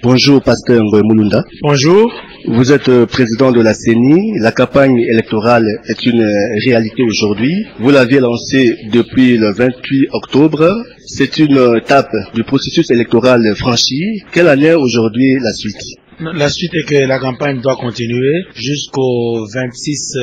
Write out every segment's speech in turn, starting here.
Bonjour, pasteur Ngoy Mulunda. Bonjour. Vous êtes président de la CENI. La campagne électorale est une réalité aujourd'hui. Vous l'aviez lancée depuis le 28 octobre. C'est une étape du processus électoral franchi. Quelle en est aujourd'hui la suite? La suite est que la campagne doit continuer jusqu'au 26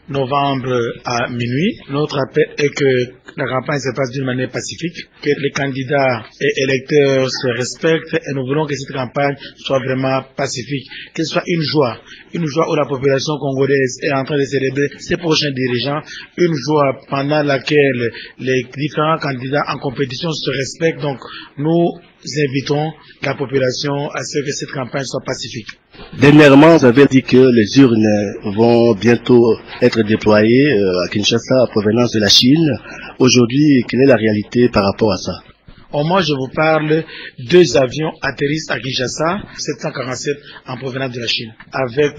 novembre à minuit. Notre appel est que la campagne se passe d'une manière pacifique, que les candidats et électeurs se respectent et nous voulons que cette campagne soit vraiment pacifique, qu'elle soit une joie où la population congolaise est en train de célébrer ses prochains dirigeants, une joie pendant laquelle les différents candidats en compétition se respectent. Donc nous invitons la population à ce que cette campagne soit pacifique. Dernièrement, vous avez dit que les urnes vont bientôt être déployées à Kinshasa en provenance de la Chine. Aujourd'hui, quelle est la réalité par rapport à ça? Moi, je vous parle, 2 avions atterrissent à Kinshasa, 747 en provenance de la Chine, avec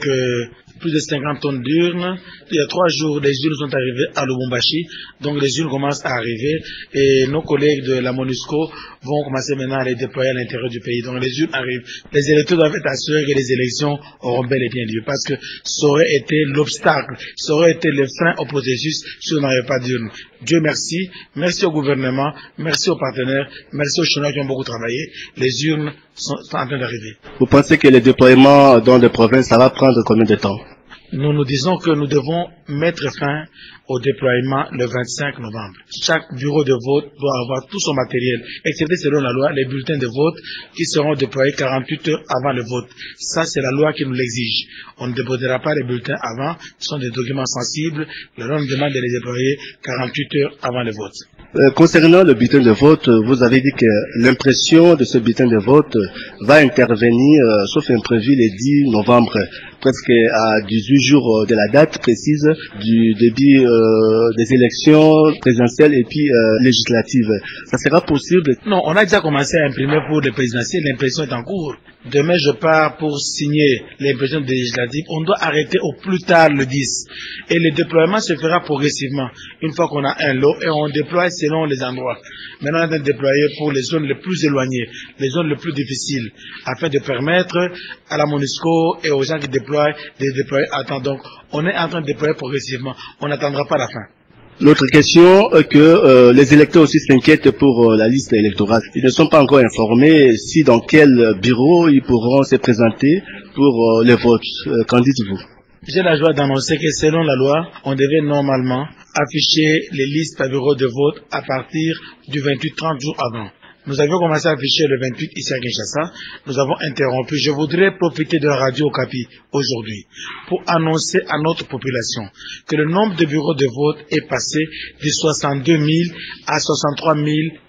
plus de 50 tonnes d'urnes. Il y a 3 jours, les urnes sont arrivées à Lubumbashi, donc les urnes commencent à arriver et nos collègues de la MONUSCO vont commencer maintenant à les déployer à l'intérieur du pays. Donc les urnes arrivent. Les électeurs doivent être assurés que les élections auront bel et bien lieu, parce que ça aurait été l'obstacle, ça aurait été le frein au processus si on n'avait pas d'urnes. Dieu merci, merci au gouvernement, merci aux partenaires, merci aux Chinois qui ont beaucoup travaillé. Les urnes sont en train d'arriver. Vous pensez que les déploiements dans les provinces, ça va prendre combien de temps? Nous disons que nous devons mettre fin au déploiement le 25 novembre. Chaque bureau de vote doit avoir tout son matériel, excepté selon la loi, les bulletins de vote qui seront déployés 48 heures avant le vote. Ça, c'est la loi qui nous l'exige. On ne déposera pas les bulletins avant, ce sont des documents sensibles. La loi nous demande de les déployer 48 heures avant le vote. Concernant le bulletin de vote, vous avez dit que l'impression de ce bulletin de vote va intervenir, sauf imprévu, le 10 novembre, presque à 18 jours de la date précise du début des élections présidentielles et puis législatives. Ça sera possible? Non, on a déjà commencé à imprimer pour les présidentielles, l'impression est en cours. Demain, je pars pour signer l'impression législative. On doit arrêter au plus tard le 10. Et le déploiement se fera progressivement. Une fois qu'on a un lot et on déploie selon les endroits. Maintenant, on est en train de déployer pour les zones les plus éloignées, les zones les plus difficiles, afin de permettre à la MONUSCO et aux gens qui déploient de déployer à temps. Donc, on est en train de déployer progressivement. On n'attendra pas la fin. L'autre question est que les électeurs aussi s'inquiètent pour la liste électorale. Ils ne sont pas encore informés si dans quel bureau ils pourront se présenter pour les votes. Qu'en dites-vous? J'ai la joie d'annoncer que selon la loi, on devait normalement afficher les listes par bureau de vote à partir du 28-30 jours avant. Nous avions commencé à afficher le 28 ici à Kinshasa. Nous avons interrompu. Je voudrais profiter de la radio Okapi aujourd'hui pour annoncer à notre population que le nombre de bureaux de vote est passé de 62 000 à 63 000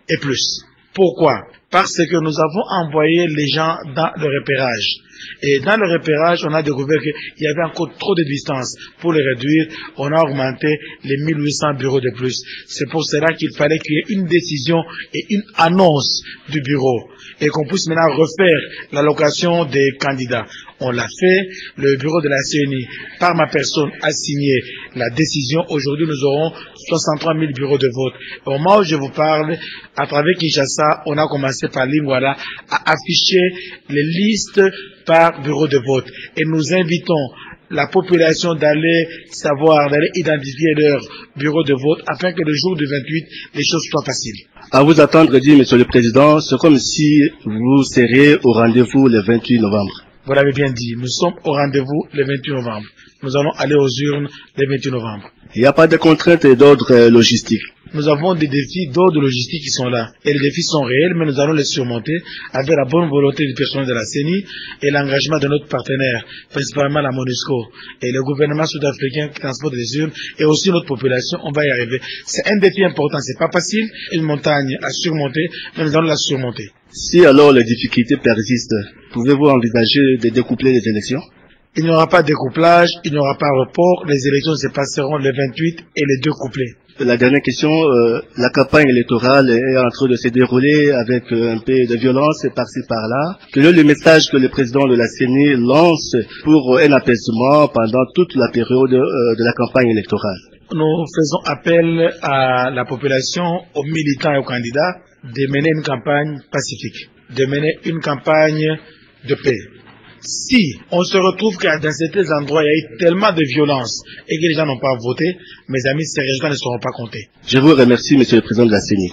et plus. Pourquoi? Parce que nous avons envoyé les gens dans le repérage. Et dans le repérage, on a découvert qu'il y avait encore trop de distance. Pour les réduire, on a augmenté les 1800 bureaux de plus. C'est pour cela qu'il fallait qu'il y ait une décision et une annonce du bureau. Et qu'on puisse maintenant refaire l'allocation des candidats. On l'a fait, le bureau de la CENI, par ma personne, a signé la décision. Aujourd'hui, nous aurons 63 000 bureaux de vote. Au moment où je vous parle, à travers Kinshasa, on a commencé par Lingwala à afficher les listes par bureau de vote. Et nous invitons la population d'aller savoir, d'aller identifier leur bureau de vote afin que le jour du 28, les choses soient faciles. À vous attendre, dit Monsieur le Président, c'est comme si vous serez au rendez-vous le 28 novembre. Vous l'avez bien dit, nous sommes au rendez-vous le 28 novembre. Nous allons aller aux urnes le 28 novembre. Il n'y a pas de contraintes d'ordre logistique. Nous avons des défis d'ordre logistique qui sont là. Et les défis sont réels, mais nous allons les surmonter avec la bonne volonté du personnel de la CENI et l'engagement de notre partenaire, principalement la MONUSCO et le gouvernement sud-africain qui transporte les urnes et aussi notre population. On va y arriver. C'est un défi important. C'est pas facile, une montagne à surmonter, mais nous allons la surmonter. Si alors les difficultés persistent, pouvez-vous envisager de découpler les élections? Il n'y aura pas de découplage, il n'y aura pas de report. Les élections se passeront le 28 et les 2 couplés. La dernière question, la campagne électorale est en train de se dérouler avec un peu de violence par-ci par-là. Quel est le message que le président de la CENI lance pour un apaisement pendant toute la période de la campagne électorale? Nous faisons appel à la population, aux militants et aux candidats de mener une campagne pacifique, de mener une campagne de paix. Si on se retrouve que dans certains endroits, il y a eu tellement de violence et que les gens n'ont pas voté, mes amis, ces résultats ne seront pas comptés. Je vous remercie, Monsieur le Président de la CENI.